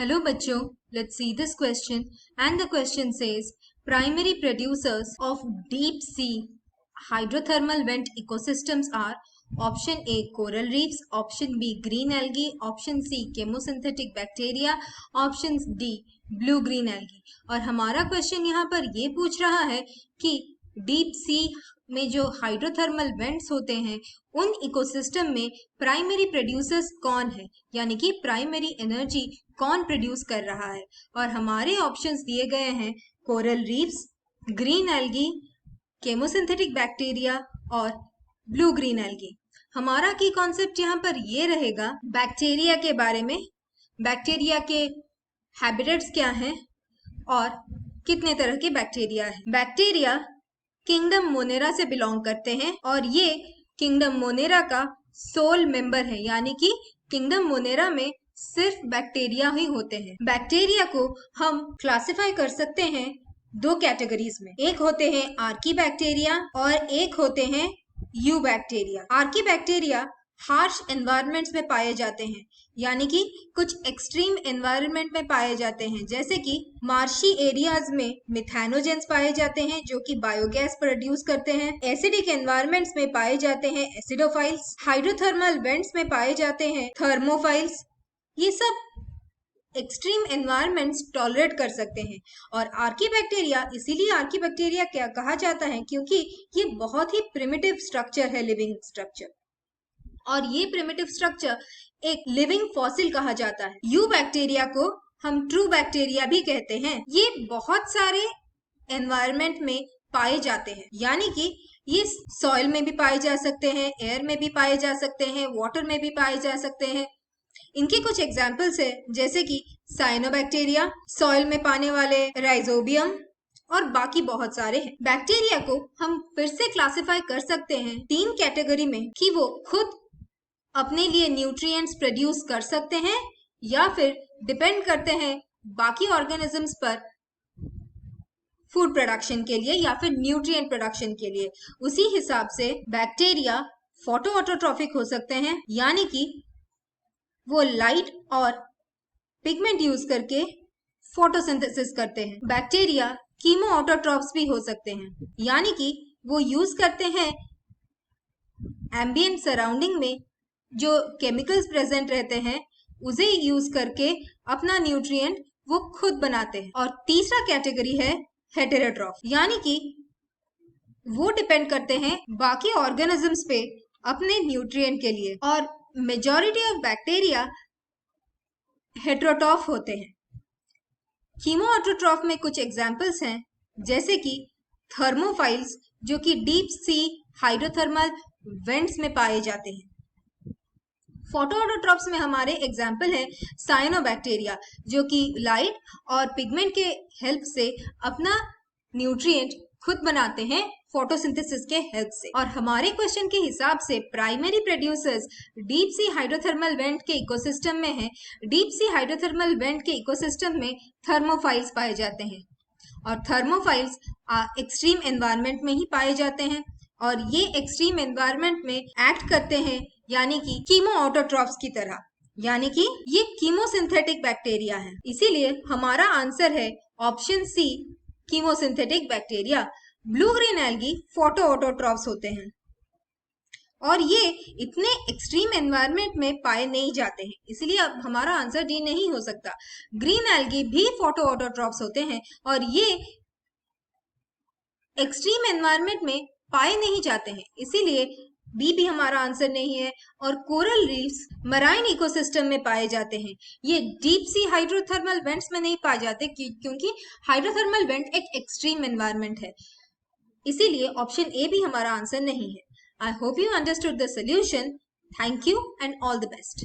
Hello बच्चों, let's see this question and the question says primary producers of deep sea hydrothermal vent ecosystems are option A coral reefs, option B green algae, option C chemosynthetic bacteria, option D blue green algae। और हमारा question यहाँ पर ये पूछ रहा है कि deep sea में जो हाइड्रोथर्मल वेंट्स होते हैं उन इकोसिस्टम में प्राइमरी प्रोड्यूसर्स कौन है, यानी कि प्राइमरी एनर्जी कौन प्रोड्यूस कर रहा है। और हमारे ऑप्शंस दिए गए हैं coral reefs, green algae, chemosynthetic bacteria और ब्लू ग्रीन एल्गी। हमारा की कॉन्सेप्ट यहाँ पर ये रहेगा बैक्टीरिया के बारे में, बैक्टीरिया के हैबिटेट्स क्या हैं और कितने तरह के बैक्टीरिया है। बैक्टीरिया किंगडम मोनेरा से बिलोंग करते हैं और ये किंगडम मोनेरा का सोल मेंबर है, यानी कि किंगडम मोनेरा में सिर्फ बैक्टीरिया ही होते हैं। बैक्टीरिया को हम क्लासिफाई कर सकते हैं दो कैटेगरीज में, एक होते हैं आर्की बैक्टीरिया और एक होते हैं you bacteria. Archie bacteria harsh environments में पाए जाते हैं, यानी कि कुछ एक्सट्रीम एनवायरनमेंट में पाए जाते हैं, जैसे कि मार्शी एरियाज में मिथेनोजेंस पाए जाते हैं जो कि बायोगैस प्रोड्यूस करते हैं। एसिडिक एनवायरनमेंट्स में पाए जाते हैं एसिडोफाइल्स। हाइड्रोथर्मल वेंट्स में पाए जाते हैं थर्मोफाइल्स। ये सब एक्सट्रीम एनवायरनमेंट्स टॉलरेट कर सकते हैं। और आर्की बैक्टीरिया इसीलिए आर्की बैक्टीरिया क्या कहा जाता है क्योंकि ये बहुत ही प्रिमिटिव स्ट्रक्चर है, लिविंग स्ट्रक्चर, और ये प्रिमिटिव स्ट्रक्चर एक लिविंग फॉसिल कहा जाता है। यू बैक्टीरिया को हम ट्रू बैक्टीरिया भी कहते हैं। ये बहुत सारे एनवायरनमेंट में पाए जाते हैं, यानी कि ये सॉइल में भी पाए जा सकते हैं, एयर में भी पाए जा सकते हैं, वाटर में भी पाए जा सकते हैं। इनके कुछ एग्जाम्पल्स है जैसे कि साइनोबैक्टीरिया, सॉइल में पाने वाले राइजोबियम और बाकी बहुत सारे हैं। बैक्टीरिया को हम फिर से क्लासिफाई कर सकते हैं तीन कैटेगरी में कि वो खुद अपने लिए न्यूट्रिएंट्स प्रोड्यूस कर सकते हैं या फिर डिपेंड करते हैं बाकी ऑर्गेनिजम्स पर फूड प्रोडक्शन के लिए या फिर न्यूट्रिएंट प्रोडक्शन के लिए। उसी हिसाब से बैक्टीरिया फोटो ऑटोट्रॉफिक हो सकते हैं, यानी कि वो लाइट और पिगमेंट यूज करके फोटोसिंथेसिस करते हैं। बैक्टीरिया कीमो ऑटोट्रॉफ्स भी हो सकते हैं, यानी कि वो यूज करते हैं एम्बिएंट सराउंडिंग में जो केमिकल्स प्रेजेंट रहते हैं उसे यूज करके अपना न्यूट्रिएंट वो खुद बनाते हैं। और तीसरा कैटेगरी है हेटेरोट्रॉफ, यानी कि वो डिपेंड करते हैं बाकी ऑर्गेनिजम्स पे अपने न्यूट्रिएंट के लिए। और मेजॉरिटी ऑफ बैक्टीरिया हेटेरोट्रॉफ होते हैं। कीमोऑटोट्रॉफ में कुछ एग्जाम्पल्स हैं जैसे कि थर्मोफाइल्स जो कि डीप सी हाइड्रोथर्मल वेंट्स में पाए जाते हैं। फोटोऑटोट्रॉफ्स में हमारे एग्जाम्पल है साइनोबैक्टीरिया जो कि लाइट और पिगमेंट के हेल्प से अपना न्यूट्रिएंट खुद बनाते हैं फोटोसिंथेसिस के हेल्प से। और हमारे क्वेश्चन के हिसाब से primary producers deep sea hydrothermal vent के इकोसिस्टम में है। डीप सी हाइड्रोथर्मल वेंट के इकोसिस्टम में थर्मोफाइल्स पाए जाते हैं और थर्मोफाइल्स एक्सट्रीम एनवायरनमेंट में ही पाए जाते हैं और ये एक्सट्रीम एनवायरनमेंट में एक्ट करते हैं, यानी कि कीमो ऑटोट्रॉफ्स की तरह, यानी कि ये कीमोसिंथेटिक बैक्टीरिया है। इसीलिए हमारा आंसर है option C chemosynthetic bacteria. Blue green algae photoautotrophs होते हैं और ये इतने एक्सट्रीम एनवायरनमेंट में पाए नहीं जाते हैं, इसलिए अब हमारा आंसर डी नहीं हो सकता। ग्रीन एल्गी भी फोटो ऑटोट्रॉफ्स होते हैं और ये एक्सट्रीम एनवायरनमेंट में पाए नहीं जाते हैं, इसीलिए बी भी हमारा आंसर नहीं है। और कोरल रीफ्स मराइन इकोसिस्टम में पाए जाते हैं, ये डीप सी हाइड्रोथर्मल वेंट्स में नहीं पाए जाते क्योंकि हाइड्रोथर्मल वेंट एक एक्सट्रीम एनवायरनमेंट है, इसीलिए ऑप्शन ए भी हमारा आंसर नहीं है। I hope you understood the solution. Thank you and all the best.